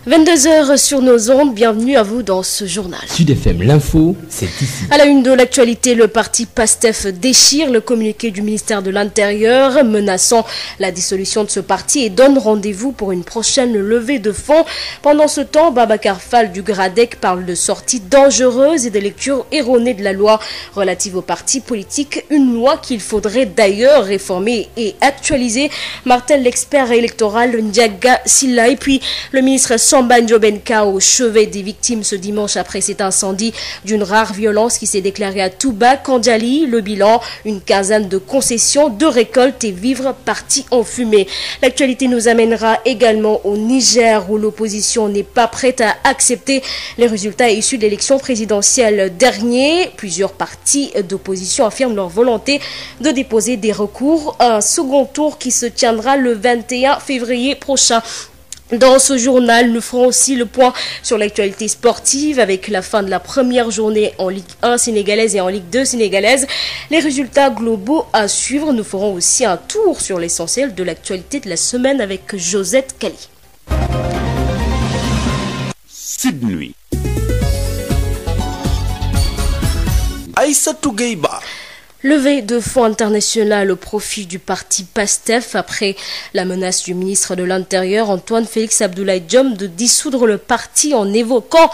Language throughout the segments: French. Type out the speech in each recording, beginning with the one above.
22 heures sur nos ondes, bienvenue à vous dans ce journal. Sud FM, l'info, c'est ici. À la une de l'actualité, le parti PASTEF déchire le communiqué du ministère de l'Intérieur menaçant la dissolution de ce parti et donne rendez-vous pour une prochaine levée de fonds. Pendant ce temps, Babacar Fall du GRADEC parle de sorties dangereuses et de lectures erronées de la loi relative aux partis politiques, une loi qu'il faudrait d'ailleurs réformer et actualiser, martèle l'expert électoral Ndiaga Silla. Et puis le ministre Samba Ndiobenka au chevet des victimes ce dimanche après cet incendie d'une rare violence qui s'est déclarée à Touba, Kandjali. Le bilan, une quinzaine de concessions, de récoltes et vivres partis en fumée. L'actualité nous amènera également au Niger où l'opposition n'est pas prête à accepter les résultats issus de l'élection présidentielle dernière. Plusieurs partis d'opposition affirment leur volonté de déposer des recours à un second tour qui se tiendra le 21 février prochain. Dans ce journal, nous ferons aussi le point sur l'actualité sportive avec la fin de la première journée en Ligue 1 sénégalaise et en Ligue 2 sénégalaise. Les résultats globaux à suivre. Nous ferons aussi un tour sur l'essentiel de l'actualité de la semaine avec Josette Kali. Sud Nuit. Aïssatou Gueye-Ba. Levée de fonds international au profit du parti PASTEF après la menace du ministre de l'Intérieur Antoine Félix Abdoulaye Diome de dissoudre le parti en évoquant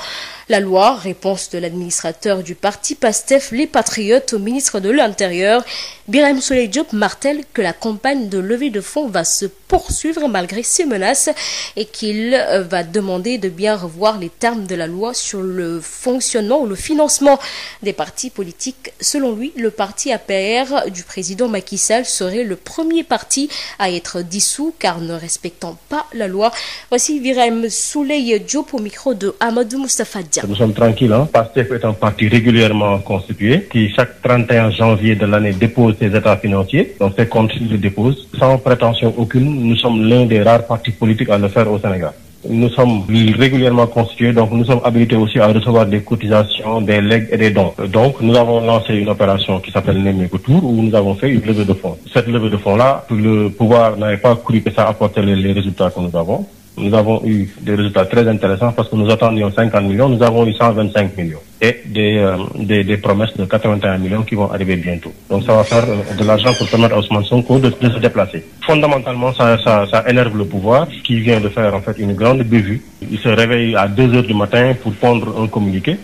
la loi. Réponse de l'administrateur du parti PASTEF, les Patriotes, au ministre de l'Intérieur. Birahim Souleye Diop martèle que la campagne de levée de fonds va se poursuivre malgré ces menaces et qu'il va demander de bien revoir les termes de la loi sur le fonctionnement ou le financement des partis politiques. Selon lui, le parti APR du président Macky Sall serait le premier parti à être dissous car ne respectant pas la loi. Voici Birahim Souleye Diop au micro de Amadou Moustapha Dia. Nous sommes tranquilles. PASTEF est un parti régulièrement constitué qui chaque 31 janvier de l'année dépose ses états financiers. Donc ses comptes il les dépose sans prétention aucune. Nous sommes l'un des rares partis politiques à le faire au Sénégal. Nous sommes régulièrement constitués, donc nous sommes habilités aussi à recevoir des cotisations, des legs et des dons. Donc nous avons lancé une opération qui s'appelle Nemeko Tour où nous avons fait une levée de fonds. Cette levée de fonds-là, le pouvoir n'avait pas cru que ça apportait les résultats que nous avons. Nous avons eu des résultats très intéressants parce que nous attendions 50 millions, nous avons eu 125 millions et des promesses de 81 millions qui vont arriver bientôt. Donc ça va faire de l'argent pour permettre à Ousmane Sonko de se déplacer. Fondamentalement, ça énerve le pouvoir qui vient de faire en fait une grande bévue. Il se réveille à 2 heures du matin pour pondre un communiqué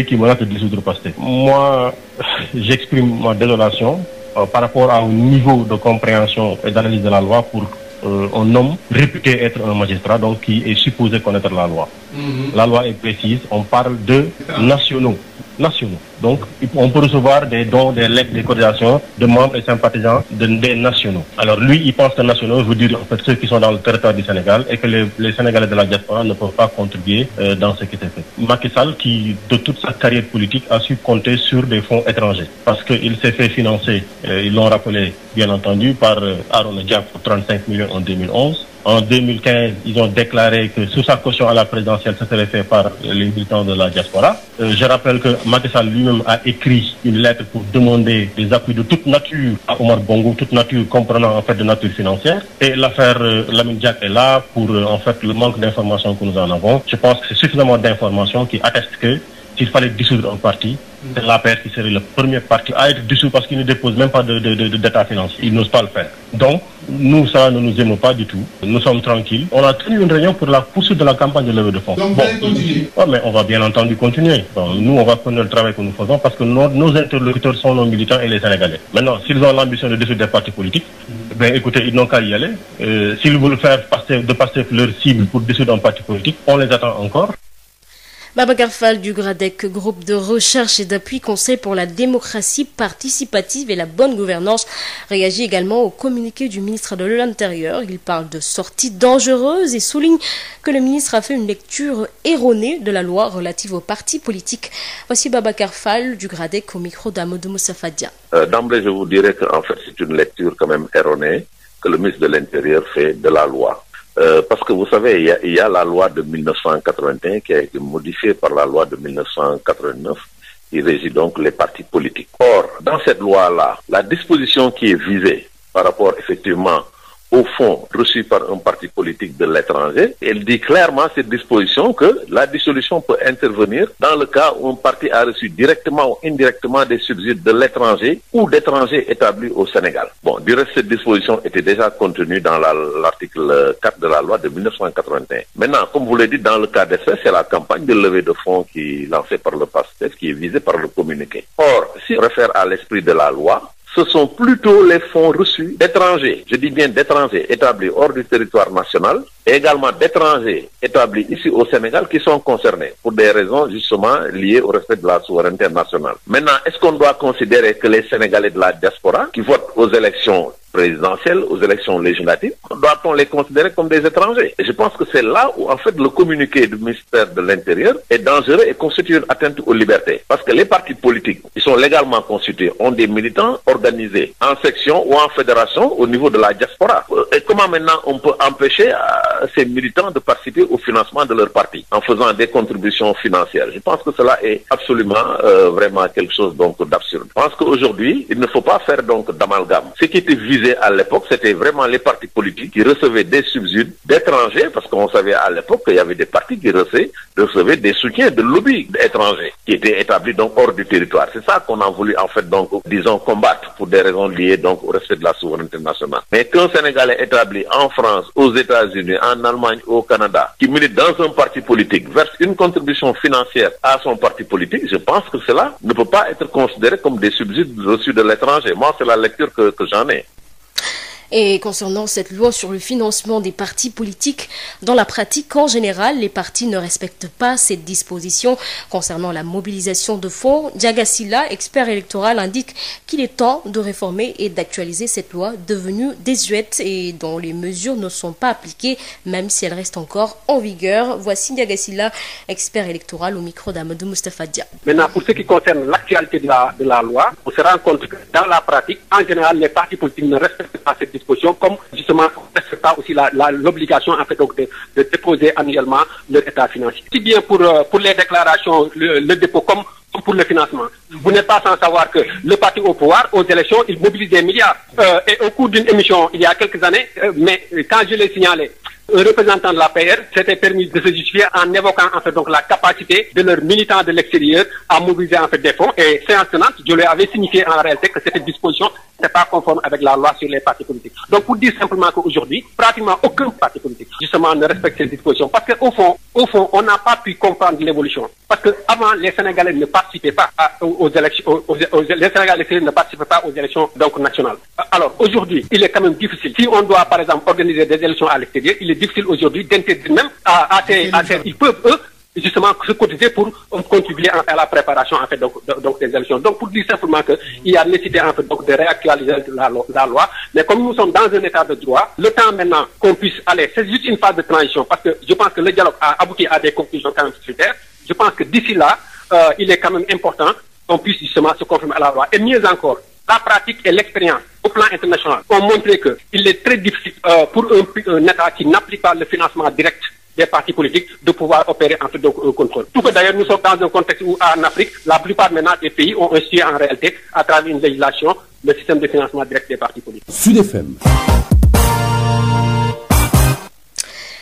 qui menace de dissoudre PASTEF. Moi, j'exprime ma désolation par rapport au niveau de compréhension et d'analyse de la loi pour un homme réputé être un magistrat, donc qui est supposé connaître la loi. La loi est précise, on parle de nationaux. Donc, on peut recevoir des dons, des legs, des cotisations de membres et sympathisants des nationaux. Alors lui, il pense que nationaux veut dire en fait ceux qui sont dans le territoire du Sénégal et que les Sénégalais de la diaspora ne peuvent pas contribuer dans ce qui s'est fait. Macky Sall, qui de toute sa carrière politique a su compter sur des fonds étrangers parce qu'il s'est fait financer, ils l'ont rappelé bien entendu, par Arona Dia pour 35 millions en 2011. En 2015, ils ont déclaré que sous sa caution à la présidentielle, ça serait fait par les militants de la diaspora. Je rappelle que Macky Sall lui-même a écrit une lettre pour demander des appuis de toute nature à Omar Bongo, toute nature comprenant en fait de nature financière. Et l'affaire Lamine Diack est là pour en fait le manque d'informations que nous en avons. Je pense que c'est suffisamment d'informations qui attestent que s'il fallait dissoudre un parti, c'est l'APR qui serait le premier parti à être dissous parce qu'il ne dépose même pas d'état financier. Il n'ose pas le faire. Donc, nous, ça ne nous émeut pas du tout. Nous sommes tranquilles. On a tenu une réunion pour la poursuite de la campagne de levée de fonds. Donc, continuer. Mais on va bien entendu continuer. Bon, nous, on va connaître le travail que nous faisons parce que nos interlocuteurs sont nos militants et les Sénégalais. Maintenant, s'ils ont l'ambition de dissoudre des partis politiques, ben écoutez, ils n'ont qu'à y aller. S'ils veulent faire passer leur cible pour dissoudre un parti politique, on les attend encore. Babacar Fall du GRADEC, groupe de recherche et d'appui conseil pour la démocratie participative et la bonne gouvernance, réagit également au communiqué du ministre de l'Intérieur. Il parle de sorties dangereuses et souligne que le ministre a fait une lecture erronée de la loi relative aux partis politiques. Voici Babacar Fall du GRADEC au micro d'Amadou Moustapha Dia. D'emblée, je vous dirais qu'en fait, c'est une lecture quand même erronée que le ministre de l'Intérieur fait de la loi. Parce que vous savez, il y a la loi de 1981 qui a été modifiée par la loi de 1989 qui régit donc les partis politiques. Or, dans cette loi-là, la disposition qui est visée par rapport effectivement aux fonds reçus par un parti politique de l'étranger. Elle dit clairement cette disposition que la dissolution peut intervenir dans le cas où un parti a reçu directement ou indirectement des subsides de l'étranger ou d'étrangers établis au Sénégal. Bon, du reste, cette disposition était déjà contenue dans l'article 4 de la loi de 1981. Maintenant, comme vous l'avez dit, dans le cas d'espèce, c'est la campagne de levée de fonds qui est lancée par le PASTEF, qui est visée par le communiqué. Or, si on réfère à l'esprit de la loi, ce sont plutôt les fonds reçus d'étrangers, je dis bien d'étrangers établis hors du territoire national, et également d'étrangers établis ici au Sénégal qui sont concernés pour des raisons justement liées au respect de la souveraineté nationale. Maintenant, est-ce qu'on doit considérer que les Sénégalais de la diaspora qui votent aux élections présidentielles, aux élections législatives, doit-on les considérer comme des étrangers? Et je pense que c'est là où, en fait, le communiqué du ministère de l'Intérieur est dangereux et constitue une atteinte aux libertés. Parce que les partis politiques, ils sont légalement constitués, ont des militants organisés en section ou en fédération au niveau de la diaspora. Et comment maintenant on peut empêcher ces militants de participer au financement de leur parti en faisant des contributions financières? Je pense que cela est absolument vraiment quelque chose donc d'absurde. Je pense qu'aujourd'hui, il ne faut pas faire donc d'amalgame. Ce qui était visé à l'époque, c'était vraiment les partis politiques qui recevaient des subsides d'étrangers, parce qu'on savait à l'époque qu'il y avait des partis qui recevaient des soutiens de lobbies étrangers qui étaient établis donc hors du territoire. C'est ça qu'on a voulu en fait donc, disons, combattre pour des raisons liées donc au respect de la souveraineté nationale. Mais qu'un Sénégalais établi en France, aux États-Unis, en Allemagne, au Canada, qui milite dans un parti politique, verse une contribution financière à son parti politique, je pense que cela ne peut pas être considéré comme des subsides reçus de l'étranger. Moi, c'est la lecture que j'en ai. Et concernant cette loi sur le financement des partis politiques, dans la pratique, en général, les partis ne respectent pas cette disposition concernant la mobilisation de fonds. Diaga Sylla, expert électoral, indique qu'il est temps de réformer et d'actualiser cette loi devenue désuète et dont les mesures ne sont pas appliquées, même si elles restent encore en vigueur. Voici Diaga Sylla, expert électoral, au micro d'Amadou Moustapha Dia. Maintenant, pour ce qui concerne l'actualité de la loi, on se rend compte que dans la pratique, en général, les partis politiques ne respectent pas cette disposition, comme justement on ne respecte pas aussi l'obligation en fait donc de déposer annuellement leur état financier. Si bien pour les déclarations, le dépôt comme pour le financement. Vous n'êtes pas sans savoir que le parti au pouvoir, aux élections, il mobilise des milliards. Et au cours d'une émission, il y a quelques années, mais quand je l'ai signalé, un représentant de la PR s'était permis de se justifier en évoquant en fait donc la capacité de leurs militants de l'extérieur à mobiliser en fait des fonds. Et séance tenante, je lui avais signifié en réalité que cette disposition n'est pas conforme avec la loi sur les partis politiques. Donc pour dire simplement qu'aujourd'hui, pratiquement aucun parti politique justement ne respecte cette disposition. Parce qu'au fond, on n'a pas pu comprendre l'évolution. Parce que avant, les Sénégalais ne participaient pas aux élections, les Sénégalais ne participaient pas aux élections donc nationales. Alors aujourd'hui, il est quand même difficile. Si on doit par exemple organiser des élections à l'extérieur, il est difficile aujourd'hui d'interdire même à ces ils peuvent eux justement se cotiser pour contribuer à la préparation en fait donc des élections. Donc pour dire simplement que il y a nécessité en fait donc de réactualiser la loi, mais comme nous sommes dans un état de droit, le temps maintenant qu'on puisse aller, c'est juste une phase de transition parce que je pense que le dialogue a abouti à des conclusions quand même critères. Je pense que d'ici là, il est quand même important qu'on puisse justement se conformer à la loi. Et mieux encore, la pratique et l'expérience au plan international ont montré qu'il est très difficile pour un État qui n'applique pas le financement direct des partis politiques de pouvoir opérer en fait donc un contrôle. Tout que d'ailleurs nous sommes dans un contexte où en Afrique, la plupart maintenant des pays ont institué en réalité à travers une législation le système de financement direct des partis politiques. Sud FM.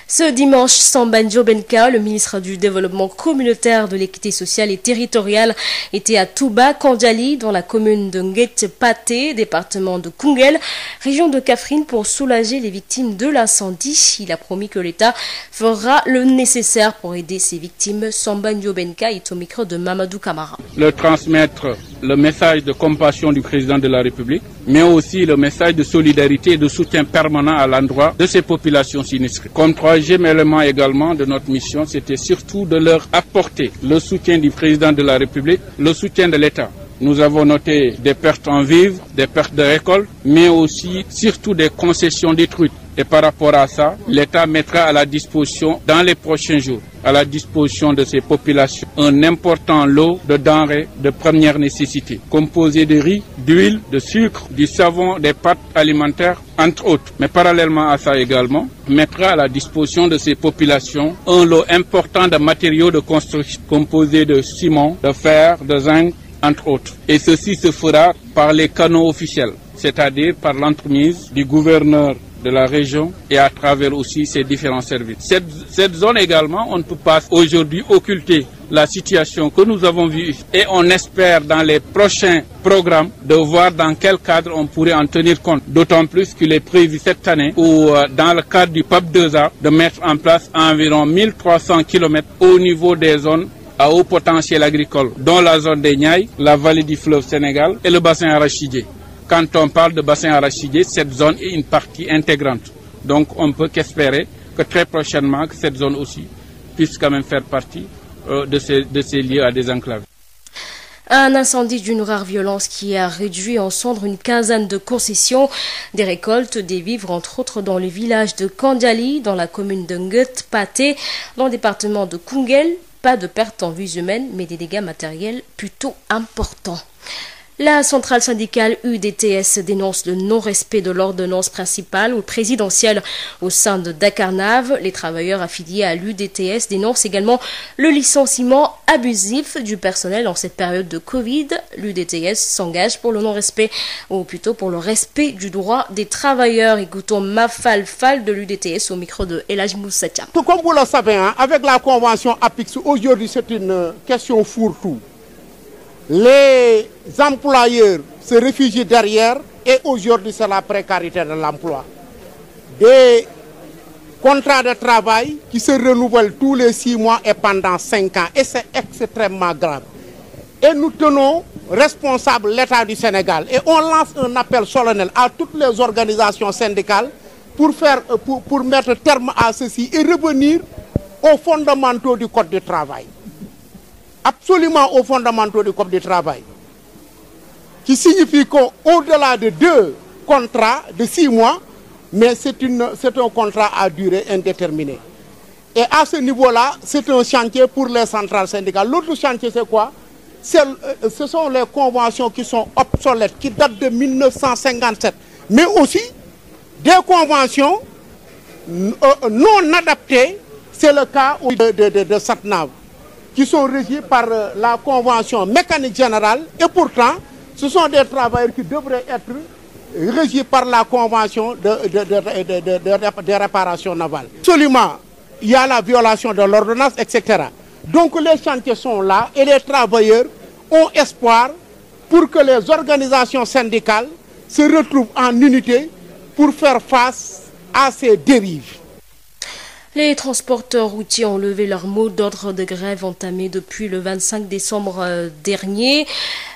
Ce dimanche, Samba Ndiobenka, le ministre du Développement communautaire, de l'équité sociale et territoriale, était à Touba, Kandjali, dans la commune de Nguet-Paté, département de Koungheul, région de Kaffrine, pour soulager les victimes de l'incendie. Il a promis que l'État fera le nécessaire pour aider ces victimes. Samba Ndiobenka est au micro de Mamadou Camara. Leur transmettre le message de compassion du président de la République, mais aussi le message de solidarité et de soutien permanent à l'endroit de ces populations sinistrées. Comme troisième élément également de notre mission, c'était surtout de leur apporter le soutien du président de la République, le soutien de l'État. Nous avons noté des pertes en vivres, des pertes de récolte, mais aussi surtout des concessions détruites. Et par rapport à ça, l'État mettra à la disposition, dans les prochains jours, à la disposition de ces populations, un important lot de denrées de première nécessité, composé de riz, d'huile, de sucre, du savon, des pâtes alimentaires, entre autres. Mais parallèlement à ça également, mettra à la disposition de ces populations un lot important de matériaux de construction, composé de ciment, de fer, de zinc, entre autres. Et ceci se fera par les canaux officiels, c'est-à-dire par l'entremise du gouverneur de la région et à travers aussi ses différents services. Cette zone également, on ne peut pas aujourd'hui occulter la situation que nous avons vue et on espère dans les prochains programmes de voir dans quel cadre on pourrait en tenir compte. D'autant plus qu'il est prévu cette année ou dans le cadre du PAP 2A de mettre en place environ 1300 km au niveau des zones à haut potentiel agricole, dont la zone des Niayes, la vallée du fleuve Sénégal et le bassin arachidier. Quand on parle de bassin arachidier, cette zone est une partie intégrante. Donc on ne peut qu'espérer que très prochainement que cette zone aussi puisse quand même faire partie de ces lieux à des enclaves. Un incendie d'une rare violence qui a réduit en cendres une quinzaine de concessions, des récoltes, des vivres, entre autres dans le village de Kandiali, dans la commune de Nguet-Paté, dans le département de Koungheul. Pas de pertes en vies humaines, mais des dégâts matériels plutôt importants. La centrale syndicale UDTS dénonce le non-respect de l'ordonnance principale ou présidentielle au sein de Dakarnave. Les travailleurs affiliés à l'UDTS dénoncent également le licenciement abusif du personnel en cette période de Covid. L'UDTS s'engage pour le non-respect, ou plutôt pour le respect du droit des travailleurs. Écoutons Mafal Fall de l'UDTS au micro de El Hadj Moussa Thiam. Tout comme vous le savez, avec la convention APIX, aujourd'hui c'est une question fourre-tout. Les employeurs se réfugient derrière et aujourd'hui c'est la précarité de l'emploi. Des contrats de travail qui se renouvellent tous les 6 mois et pendant 5 ans et c'est extrêmement grave. Et nous tenons responsables l'État du Sénégal et on lance un appel solennel à toutes les organisations syndicales pour mettre terme à ceci et revenir aux fondamentaux du Code du travail. Absolument aux fondamentaux du Code du travail, qui signifie qu'au-delà de 2 contrats de 6 mois, mais c'est un contrat à durée indéterminée. Et à ce niveau-là, c'est un chantier pour les centrales syndicales. L'autre chantier, c'est quoi? Ce sont les conventions qui sont obsolètes, qui datent de 1957, mais aussi des conventions non adaptées, c'est le cas de Satnav, qui sont régis par la Convention mécanique générale et pourtant ce sont des travailleurs qui devraient être régis par la Convention de réparation navale. Absolument, il y a la violation de l'ordonnance, etc. Donc les chantiers sont là et les travailleurs ont espoir pour que les organisations syndicales se retrouvent en unité pour faire face à ces dérives. Les transporteurs routiers ont levé leur mot d'ordre de grève entamé depuis le 25 décembre dernier.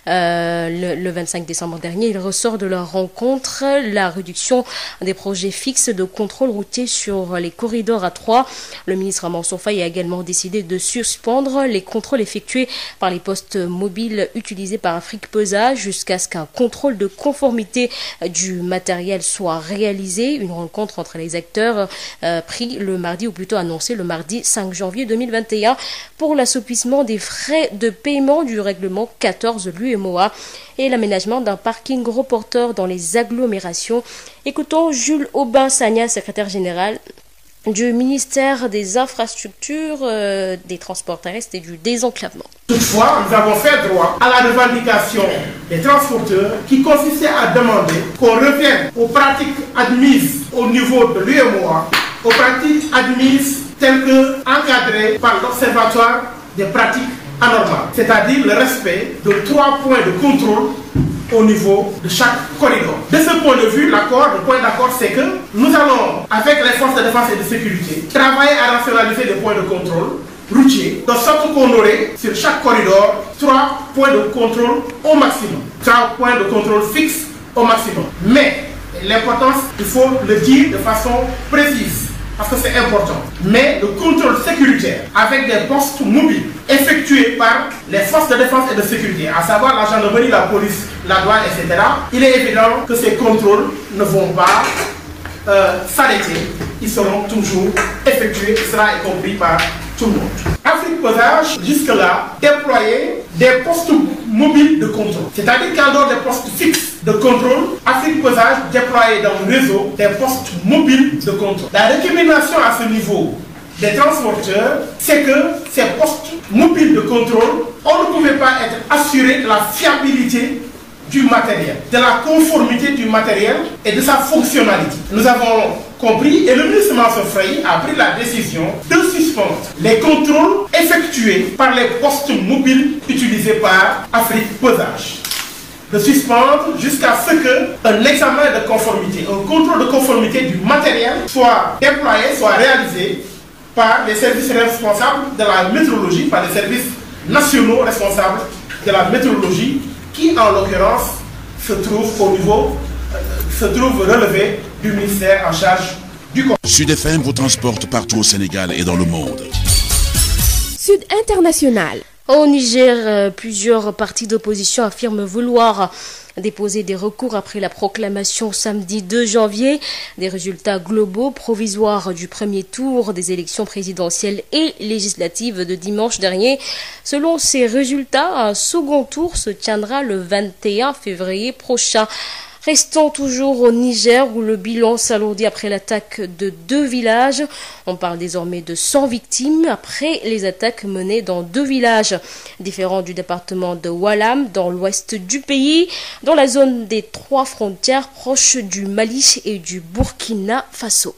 Le 25 décembre dernier, il ressort de leur rencontre la réduction des projets fixes de contrôle routier sur les corridors A3. Le ministre Mansour Faye a également décidé de suspendre les contrôles effectués par les postes mobiles utilisés par Afrique PESA jusqu'à ce qu'un contrôle de conformité du matériel soit réalisé. Une rencontre entre les acteurs pris le mardi, ou plutôt annoncé le mardi 5 janvier 2021 pour l'assouplissement des frais de paiement du règlement 14 de l'UMOA et l'aménagement d'un parking reporter dans les agglomérations. Écoutons Jules Aubin-Sagna, secrétaire général du ministère des Infrastructures, des Transports terrestres et du désenclavement. Toutefois, nous avons fait droit à la revendication des transporteurs qui consistait à demander qu'on revienne aux pratiques admises au niveau de l'UMOA, aux pratiques admises telles que encadrées par l'Observatoire des pratiques anormales, c'est-à-dire le respect de 3 points de contrôle au niveau de chaque corridor. De ce point de vue, le point d'accord, c'est que nous allons, avec les forces de défense et de sécurité, travailler à rationaliser les points de contrôle routiers, de sorte qu'on aurait sur chaque corridor 3 points de contrôle au maximum, 3 points de contrôle fixes au maximum. Mais l'importance, il faut le dire de façon précise, parce que c'est important. Mais le contrôle sécuritaire avec des postes mobiles effectués par les forces de défense et de sécurité, à savoir la gendarmerie, la police, la douane, etc., il est évident que ces contrôles ne vont pas s'arrêter. Ils seront toujours effectués, ce sera compris par tout le monde. Afrique PESA, jusque-là, déployait des postes mobiles de contrôle. C'est-à-dire qu'en dehors des postes fixes de contrôle, Afrique PESA déployait dans le réseau des postes mobiles de contrôle. La récrimination à ce niveau des transporteurs, c'est que ces postes mobiles de contrôle, on ne pouvait pas être assuré de la fiabilité du matériel, de la conformité du matériel et de sa fonctionnalité. Nous avons compris et le ministre Mansour Faye a pris la décision de suspendre les contrôles effectués par les postes mobiles utilisés par Afrique Pesage. De suspendre jusqu'à ce qu'un examen de conformité, un contrôle de conformité du matériel soit déployé, soit réalisé par les services responsables de la météorologie, par les services nationaux responsables de la météorologie, qui en l'occurrence se trouve relevé du ministère en charge du corps. Sud FM vous transporte partout au Sénégal et dans le monde. Sud International. Au Niger, plusieurs partis d'opposition affirment vouloir déposer des recours après la proclamation samedi 2 janvier des résultats globaux provisoires du premier tour des élections présidentielles et législatives de dimanche dernier. Selon ces résultats, un second tour se tiendra le 21 février prochain. Restons toujours au Niger où le bilan s'alourdit après l'attaque de 2 villages. On parle désormais de 100 victimes après les attaques menées dans 2 villages différents du département de Walam dans l'ouest du pays, dans la zone des 3 frontières proches du Mali et du Burkina Faso.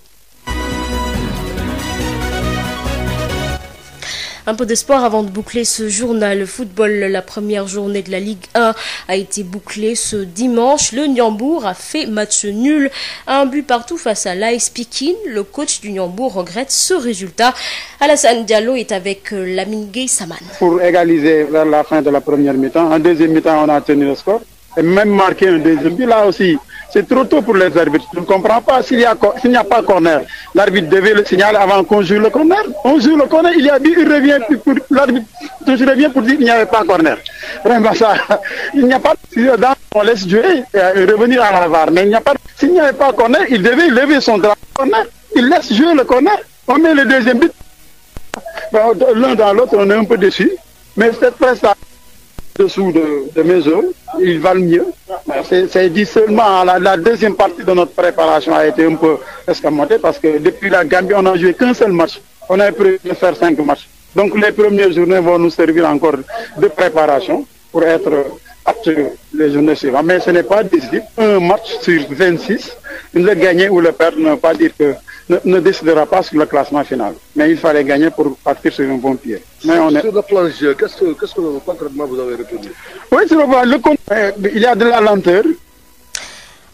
Un peu de sport avant de boucler ce journal. Le football, la première journée de la Ligue 1 a été bouclée ce dimanche. Le Niambour a fait match nul, 1 but partout face à l'AS Pikine. Le coach du Niambour regrette ce résultat. Alassane Diallo est avec Lamine Gueye Saman. Pour égaliser vers la fin de la première mi-temps, en deuxième mi-temps on a tenu le score et même marqué un deuxième but. Là aussi, c'est trop tôt pour les arbitres. Je ne comprends pas s'il n'y a pas corner. L'arbitre devait le signaler avant qu'on joue le corner. On joue le corner, il y a but, il revient pour l'arbitre. Je reviens pour dire qu'il n'y avait pas corner. Vraiment ça, il n'y a pas. On laisse jouer et revenir à la VAR. Mais il n'y a pas. S'il n'y avait pas corner, il devait lever son drapeau corner. Il laisse jouer le corner. On met le deuxième but. L'un dans l'autre, on est un peu déçus. Mais cette prestation dessous de mes œufs, ils valent mieux. C'est dit seulement la deuxième partie de notre préparation a été un peu escamotée parce que depuis la Gambie, on n'a joué qu'un seul match. On a prévu de faire 5 matchs. Donc les premières journées vont nous servir encore de préparation pour être aptes les journées suivantes. Mais ce n'est pas décisif. Un match sur 26, le gagner ou le perdre ne veut pas dire que ne décidera pas sur le classement final. Mais il fallait gagner pour partir sur un bon pied. Mais sur le plan de jeu, qu'est-ce que concrètement vous avez retenu? Oui, sur le compte, il y a de la lenteur.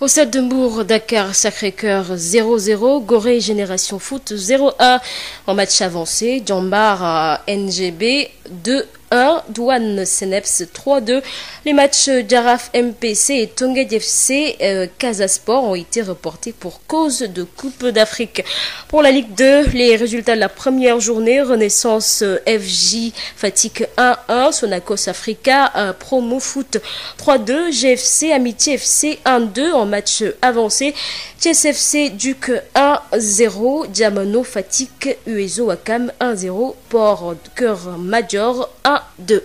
Au Stade de Mbour, Dakar, Sacré-Cœur 0-0, Gorée Génération Foot 0-1. En match avancé, Djambar NGB 2-1, Douane Seneps 3-2. Les matchs Jaraf MPC et Tongued FC Casasport ont été reportés pour cause de Coupe d'Afrique. Pour la Ligue 2, les résultats de la première journée, Renaissance FJ Fatigue 1-1, Sonacos Africa Promo Foot 3-2, GFC Amitié FC 1-2 en match avancé, TSFC Duc 1-0, Diamono Fatigue Ueso Wakam 1-0, Port Cœur Major 1-2.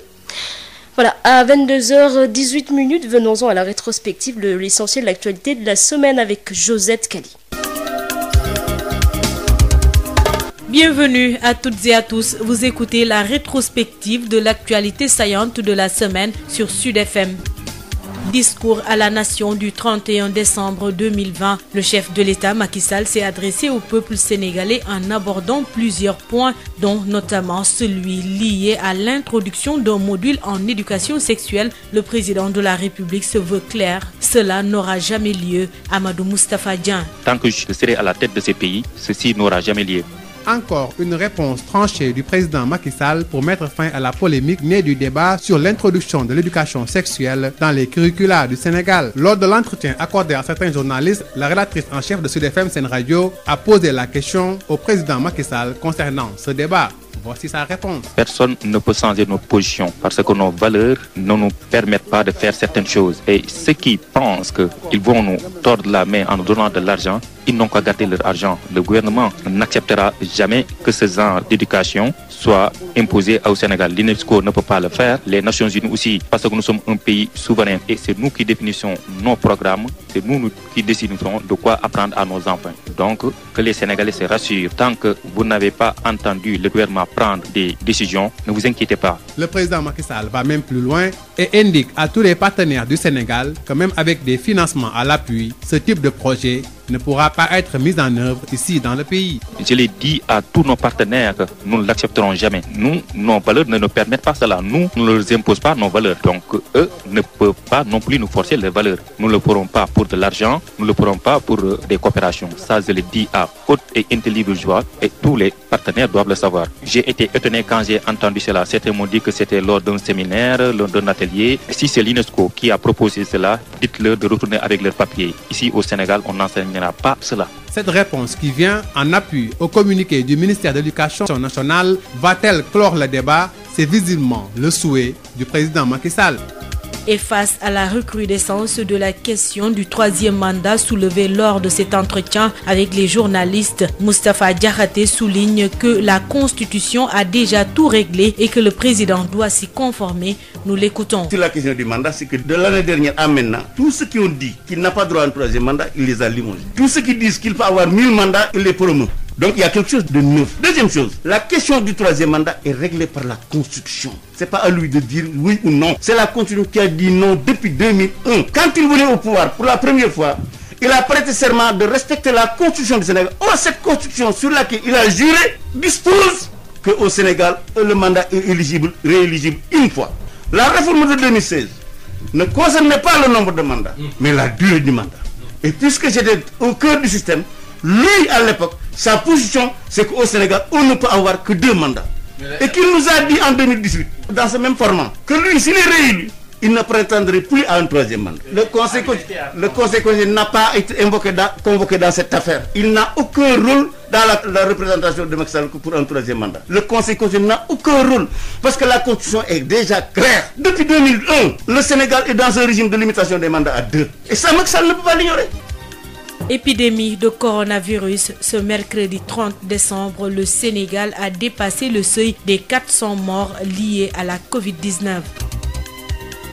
Voilà, à 22h18, venons-en à la rétrospective de l'essentiel de l'actualité de la semaine avec Josette Kali. Bienvenue à toutes et à tous, vous écoutez la rétrospective de l'actualité saillante de la semaine sur Sud FM. Discours à la nation du 31 décembre 2020. Le chef de l'État Macky Sall s'est adressé au peuple sénégalais en abordant plusieurs points, dont notamment celui lié à l'introduction d'un module en éducation sexuelle. Le président de la République se veut clair. Cela n'aura jamais lieu. Amadou Moustapha Dian. Tant que je serai à la tête de ces pays, ceci n'aura jamais lieu. Encore une réponse tranchée du président Macky Sall pour mettre fin à la polémique née du débat sur l'introduction de l'éducation sexuelle dans les curricula du Sénégal. Lors de l'entretien accordé à certains journalistes, la rédactrice en chef de Sud FM Sen Radio a posé la question au président Macky Sall concernant ce débat. Voici sa réponse. Personne ne peut changer notre position parce que nos valeurs ne nous permettent pas de faire certaines choses. Et ceux qui pensent qu'ils vont nous tordre la main en nous donnant de l'argent, ils n'ont qu'à garder leur argent. Le gouvernement n'acceptera jamais que ce genre d'éducation soit imposé au Sénégal. L'UNESCO ne peut pas le faire. Les Nations Unies aussi, parce que nous sommes un pays souverain et c'est nous qui définissons nos programmes, c'est nous qui décidons de quoi apprendre à nos enfants. Donc, que les Sénégalais se rassurent. Tant que vous n'avez pas entendu le gouvernement prendre des décisions, ne vous inquiétez pas. Le président Macky Sall va même plus loin et indique à tous les partenaires du Sénégal que même avec des financements à l'appui, ce type de projet ne pourra pas être mis en œuvre ici dans le pays. Je l'ai dit à tous nos partenaires que nous ne l'accepterons jamais. Nous, nos valeurs ne nous permettent pas cela. Nous ne leur imposons pas nos valeurs. Donc, eux ne peuvent pas non plus nous forcer les valeurs. Nous ne le ferons pas pour de l'argent, nous ne le ferons pas pour des coopérations. Ça, je l'ai dit à haute et intelligible voix et tous les partenaires doivent le savoir. J'ai été étonné quand j'ai entendu cela. Certains m'ont dit que c'était lors d'un séminaire, lors d'un atelier. Si c'est l'UNESCO qui a proposé cela, dites-leur de retourner avec leurs papiers. Ici au Sénégal, on n'enseignera pas cela. Cette réponse qui vient en appui au communiqué du ministère de l'Éducation nationale va-t-elle clore le débat? C'est visiblement le souhait du président Macky Sall. Et face à la recrudescence de la question du troisième mandat soulevée lors de cet entretien avec les journalistes, Moustapha Diakhaté souligne que la Constitution a déjà tout réglé et que le président doit s'y conformer. Nous l'écoutons. Sur la question du mandat, c'est que de l'année dernière à maintenant, tous ceux qui ont dit qu'il n'a pas droit à un troisième mandat, il les a limogés. Tous ceux qui disent qu'il peut avoir 1000 mandats, il les promeut. Donc il y a quelque chose de neuf. Deuxième chose, la question du troisième mandat est réglée par la Constitution. C'est pas à lui de dire oui ou non. C'est la Constitution qui a dit non depuis 2001. Quand il voulait au pouvoir pour la première fois, il a prêté serment de respecter la Constitution du Sénégal. Or, cette Constitution sur laquelle il a juré dispose qu'au Sénégal, le mandat est rééligible une fois. La réforme de 2016 ne concernait pas le nombre de mandats, mais la durée du mandat. Et puisque j'étais au cœur du système, lui, à l'époque, sa position, c'est qu'au Sénégal, on ne peut avoir que 2 mandats. Et qu'il nous a dit en 2018, dans ce même format, que lui, s'il est réélu, il ne prétendrait plus à un troisième mandat. Le Conseil constitutionnel n'a pas été convoqué dans cette affaire. Il n'a aucun rôle dans la représentation de Macky Sall pour un troisième mandat. Le Conseil constitutionnel n'a aucun rôle parce que la Constitution est déjà claire. Depuis 2001, le Sénégal est dans un régime de limitation des mandats à 2. Et ça, Macky Sall ne peut pas l'ignorer. Épidémie de coronavirus. Ce mercredi 30 décembre, le Sénégal a dépassé le seuil des 400 morts liés à la Covid-19.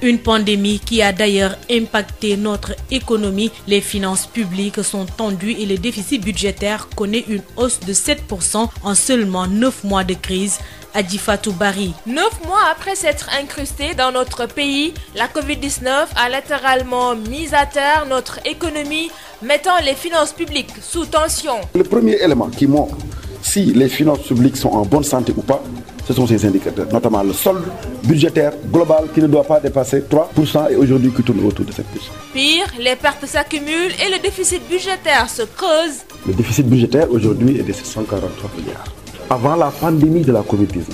Une pandémie qui a d'ailleurs impacté notre économie. Les finances publiques sont tendues et le déficit budgétaire connaît une hausse de 7% en seulement 9 mois de crise. Adjifatou Bari. 9 mois après s'être incrustée dans notre pays, la Covid-19 a littéralement mis à terre notre économie, mettant les finances publiques sous tension. Le premier élément qui montre si les finances publiques sont en bonne santé ou pas, ce sont ces indicateurs, notamment le solde budgétaire global qui ne doit pas dépasser 3% et aujourd'hui qui tourne autour de 7%. Pire, les pertes s'accumulent et le déficit budgétaire se creuse. Le déficit budgétaire aujourd'hui est de 643 milliards. Avant la pandémie de la Covid-19,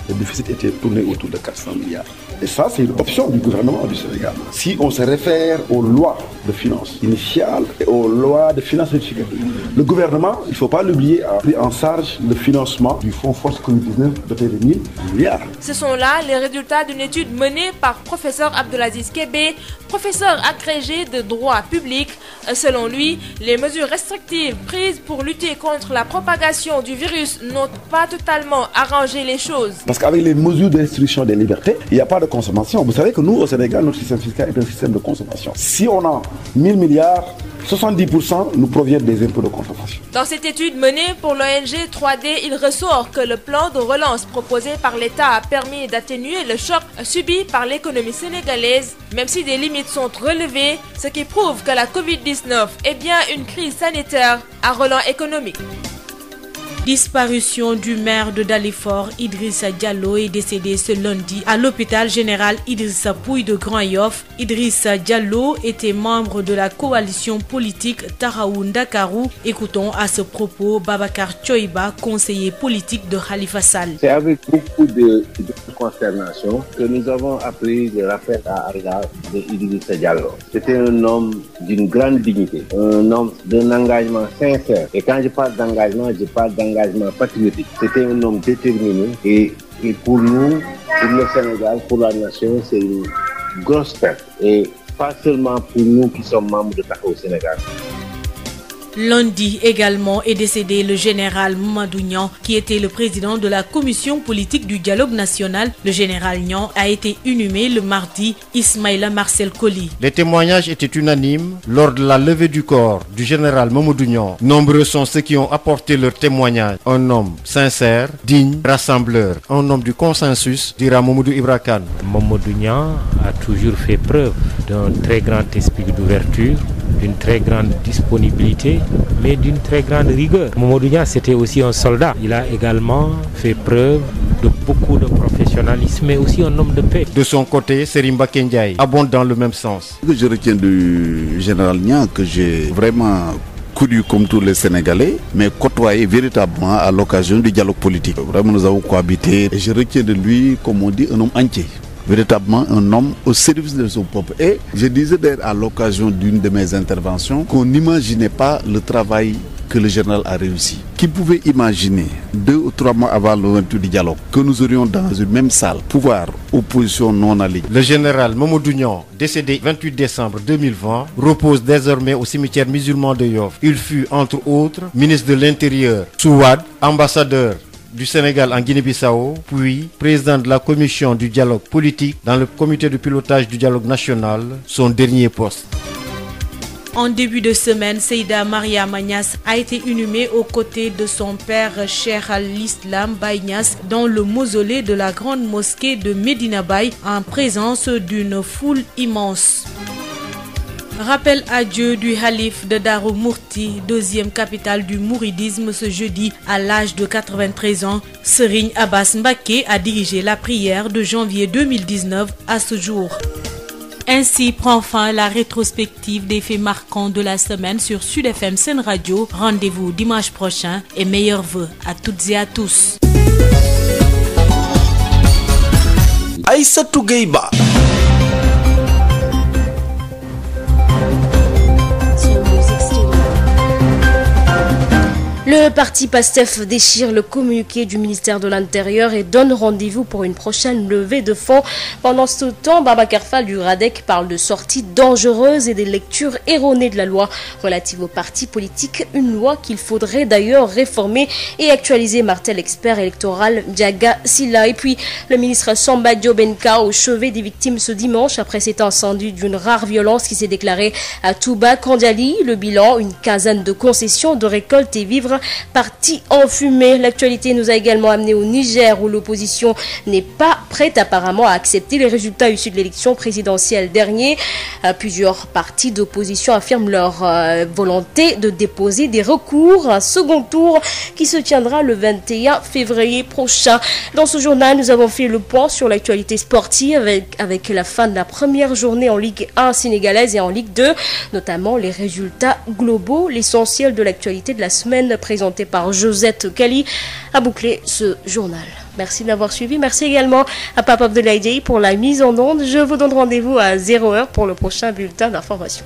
le déficit était tourné autour de 400 milliards. Et ça, c'est une option du gouvernement du Sénégal. Si on se réfère aux lois de finances initiales et aux lois de finances rectificatives, le gouvernement, il ne faut pas l'oublier, a pris en charge le financement du fonds Force Covid-19 doté de 1000 milliards. Ce sont là les résultats d'une étude menée par professeur Abdelaziz Kébé, professeur agrégé de droit public. Selon lui, les mesures restrictives prises pour lutter contre la propagation du virus n'ont pas totalement arrangé les choses. Parce qu'avec les mesures de restriction des libertés, il n'y a pas de consommation. Vous savez que nous, au Sénégal, notre système fiscal est un système de consommation. Si on a 1000 milliards, 70% nous proviennent des impôts de consommation. Dans cette étude menée pour l'ONG 3D, il ressort que le plan de relance proposé par l'État a permis d'atténuer le choc subi par l'économie sénégalaise, même si des limites sont relevées, ce qui prouve que la Covid-19 est bien une crise sanitaire à relance économique. Disparition du maire de Dalifort, Idrissa Diallo, est décédé ce lundi à l'hôpital général Idrissa Pouye de Grand Yoff. Idrissa Diallo était membre de la coalition politique Taxawu Ndakaaru. Écoutons à ce propos Babacar Thioiba, conseiller politique de Khalifa Sall. C'est avec beaucoup de consternation que nous avons appris de l'affaire à Arga de Idrissa Diallo. C'était un homme d'une grande dignité, un homme d'un engagement sincère. Et quand je parle d'engagement, je parle d'engagement patriotique. C'était un homme déterminé et pour nous, pour le Sénégal, pour la nation, c'est une grosse perte. Et pas seulement pour nous qui sommes membres de Taxawu Sénégal. Lundi également est décédé le général Mamadou Niang, qui était le président de la commission politique du dialogue national. Le général Niang a été inhumé le mardi. Ismaïla Marcel Colly. Les témoignages étaient unanimes lors de la levée du corps du général Mamadou Niang. Nombreux sont ceux qui ont apporté leur témoignage. Un homme sincère, digne, rassembleur, un homme du consensus, dira Mamadou Ibra Kane. Mamadou Niang a toujours fait preuve d'un très grand esprit d'ouverture, d'une très grande disponibilité, mais d'une très grande rigueur. Mamadou Niang, c'était aussi un soldat. Il a également fait preuve de beaucoup de professionnalisme, mais aussi un homme de paix. De son côté, Serimba Kendiaï abonde dans le même sens. Ce que je retiens du général Niang, que j'ai vraiment connu comme tous les Sénégalais, mais côtoyé véritablement à l'occasion du dialogue politique. Vraiment, nous avons cohabité et je retiens de lui, comme on dit, un homme entier. Véritablement un homme au service de son peuple. Et je disais d'ailleurs à l'occasion d'une de mes interventions qu'on n'imaginait pas le travail que le général a réussi. Qui pouvait imaginer 2 ou 3 mois avant l'ouverture du dialogue que nous aurions dans une même salle pouvoir, opposition non alignée. Le général Mamadou Niang, décédé 28 décembre 2020, repose désormais au cimetière musulman de Yoff. Il fut entre autres ministre de l'Intérieur, sous Wade, ambassadeur du Sénégal en Guinée-Bissau, puis président de la commission du dialogue politique dans le comité de pilotage du dialogue national, son dernier poste. En début de semaine, Seyda Maria Niass a été inhumée aux côtés de son père Cheikh al-Islam Baye Niass dans le mausolée de la grande mosquée de Medina Baye en présence d'une foule immense. Rappel à Dieu du Khalif de Darou Mourti, deuxième capitale du mouridisme ce jeudi à l'âge de 93 ans. Serigne Abbas Mbacké a dirigé la prière de janvier 2019 à ce jour. Ainsi prend fin la rétrospective des faits marquants de la semaine sur Sud FM Sen Radio. Rendez-vous dimanche prochain et meilleurs vœux à toutes et à tous. Aïssatou Gueye-Ba. Le parti PASTEF déchire le communiqué du ministère de l'Intérieur et donne rendez-vous pour une prochaine levée de fonds. Pendant ce temps, Babacar Fall du RADEC parle de sorties dangereuses et des lectures erronées de la loi relative aux partis politiques. Une loi qu'il faudrait d'ailleurs réformer et actualiser, martel expert électoral Diaga Silla. Et puis, le ministre Samba Diobenka au chevet des victimes ce dimanche après cet incendie d'une rare violence qui s'est déclarée à Touba Kandiali. Le bilan, une quinzaine de concessions de récolte et vivres parti en fumée. L'actualité nous a également amené au Niger où l'opposition n'est pas prête apparemment à accepter les résultats issus de l'élection présidentielle dernière. Plusieurs partis d'opposition affirment leur volonté de déposer des recours. Un second tour qui se tiendra le 21 février prochain. Dans ce journal, nous avons fait le point sur l'actualité sportive avec la fin de la première journée en Ligue 1 sénégalaise et en Ligue 2, notamment les résultats globaux. L'essentiel de l'actualité de la semaine présenté par Josette Kali a bouclé ce journal. Merci de l'avoir suivi. Merci également à Pape Abdoulaye Dieye pour la mise en onde. Je vous donne rendez-vous à 0h pour le prochain bulletin d'information.